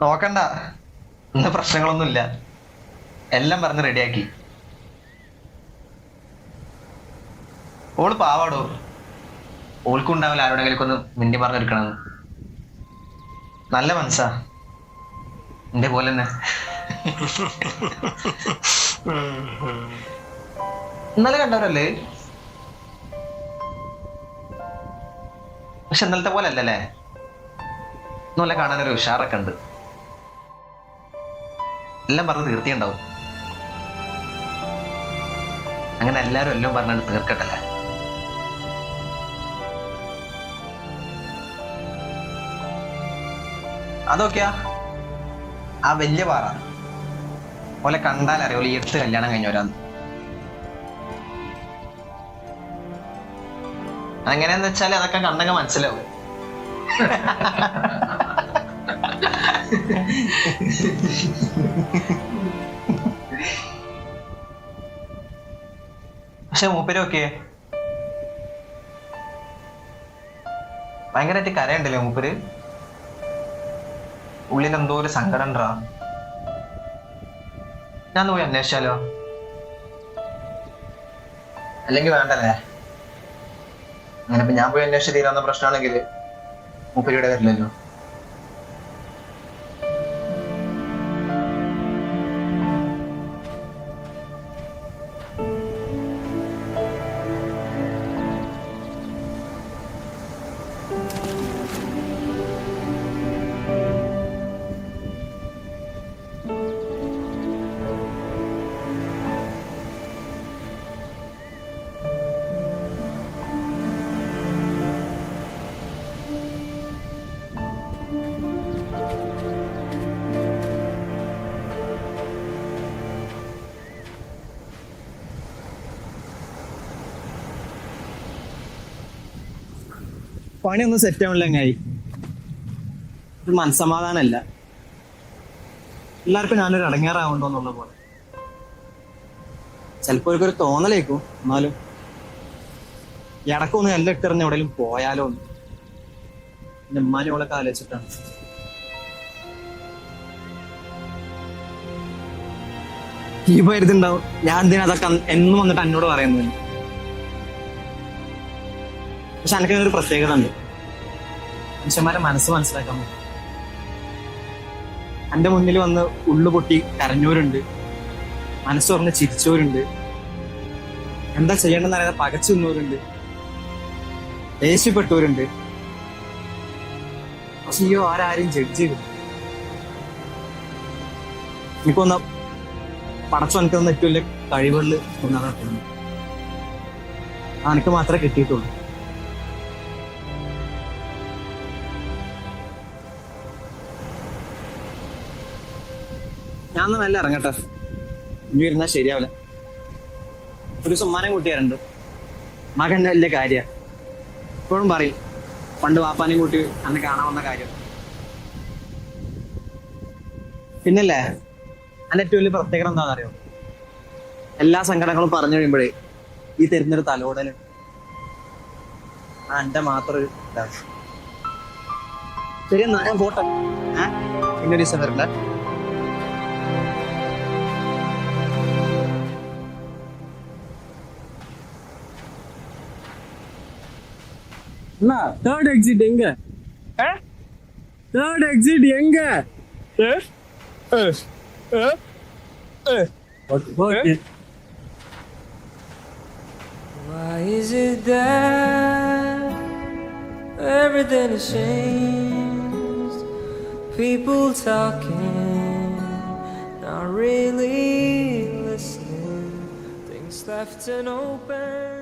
നോക്കണ്ട, ഇന്ന് പ്രശ്നങ്ങളൊന്നുമില്ല. എല്ലാം പറഞ്ഞ് റെഡിയാക്കി. ഓള് പാവാടോ. ഓൾക്കും ഉണ്ടാവില്ല ആരോടെങ്കിലും ഒന്ന് മിണ്ടി പറഞ്ഞെടുക്കണമെന്ന്. നല്ല മനസ്സാ, എന്റെ പോലെ തന്നെ. ഇന്നലെ കണ്ടവരല്ലേ? പക്ഷെ ഇന്നലത്തെ പോലെ അല്ലല്ലേ? ഇന്നലെ കാണാനൊരു ഉഷാറൊക്കെ ഉണ്ട്. എല്ലാം പറഞ്ഞ് തീർത്തിയുണ്ടാവും. അങ്ങനെ എല്ലാരും എല്ലാം പറഞ്ഞിട്ട് തീർക്കട്ടല്ലേ? അതൊക്കെയാ ആ വലിയ പാറ പോലെ കണ്ടാൽ അറിയോളൂ ഈ എടുത്ത് കല്യാണം കഴിഞ്ഞവരാന്ന്. അങ്ങനെയെന്ന് വെച്ചാൽ അതൊക്കെ കണ്ടങ്ങ് മനസ്സിലാവും. പക്ഷെ മൂപ്പരൊക്കെ ഭയങ്കരമായിട്ട് കരയുണ്ടല്ലേ മൂപ്പര്. ഉള്ളിൽ എന്തോ ഒരു സങ്കടം ഉണ്ടാ. ഞാൻ പോയി അന്വേഷിച്ചാലോ? അല്ലെങ്കിൽ വേണ്ടല്ലേ? അങ്ങനെ ഇപ്പൊ ഞാൻ പോയി അന്വേഷിച്ച് തീരാവുന്ന പ്രശ്നമാണെങ്കിൽ മൂപ്പരിയുടെ വരില്ലല്ലോ. പണിയൊന്നും സെറ്റ് ആവണില്ലെങ്ങായി. ഒരു മനസ്സമാധാനമല്ല. എല്ലാവർക്കും ഞാനൊരു അടങ്ങേറാവുണ്ടോന്നുള്ള പോലെ. ചിലപ്പോ ഒരു തോന്നലേക്കും. എന്നാലും ഇടക്കൊന്ന് എല്ലാം ഇട്ടെറിഞ്ഞ് എവിടെയും പോയാലോ ഒന്ന്. എന്റെ ഉമ്മാനോളൊക്കെ ആലോചിച്ചിട്ടാണ്. ഈ പോയിരുന്നുണ്ടാവും ഞാൻ എന്തിനാ അതൊക്കെ എന്നും വന്നിട്ട് എന്നോട് പറയുന്നത്. പക്ഷെ എനിക്കതിനൊരു പ്രത്യേകത ഉണ്ട്. മനുഷ്യന്മാരെ മനസ്സ് മനസ്സിലാക്കാൻ പറ്റും. എന്റെ മുന്നിൽ വന്ന് ഉള്ളു പൊട്ടി കരഞ്ഞവരുണ്ട്, മനസ്സ് തുറന്ന് ചിരിച്ചവരുണ്ട്, എന്താ ചെയ്യേണ്ടെന്ന് അറിയാതെ പകച്ചു നിന്നവരുണ്ട്, ദേഷ്യപ്പെട്ടവരുണ്ട്. പക്ഷെ ഈ ആരാരും ജഡ്ജ് ചെയ്തു. എനിക്കൊന്ന് പടച്ചു എനിക്ക് തന്ന ഏറ്റവും വലിയ കഴിവുകളിൽ ഒന്നാണ്. എനിക്ക് മാത്രമേ കിട്ടിയിട്ടുള്ളൂ. ഞാൻ നല്ല ഇറങ്ങട്ടെ, ഇനി ഇരുന്നാൽ ശരിയാവില്ല. ഒരു സമ്മാനം കൂട്ടിയാറുണ്ട്. മകന്റെ വലിയ കാര്യ ഇപ്പോഴും പറയും, പണ്ട് വാപ്പാനെയും കൂട്ടി അന്ന് കാണാവുന്ന കാര്യം. പിന്നല്ലേ അതിന്റെ ഏറ്റവും വലിയ പ്രത്യേകത എന്താണെന്നറിയോ? എല്ലാ സങ്കടങ്ങളും പറഞ്ഞു കഴിയുമ്പോഴേ ഈ തരുന്നൊരു തലോടല് എന്റെ മാത്രം ഒരു ഇതാണ്. ശരി എന്നാ ഞാൻ പോട്ടെ. പിന്നെ ഒരു ദിവസം വരില്ല. தேர்ட் எக்ஸிட் எங்க? தேர்ட் எக்ஸிட் எங்க? Why is it that everything has changed? People talking, not really listening. Things left an open.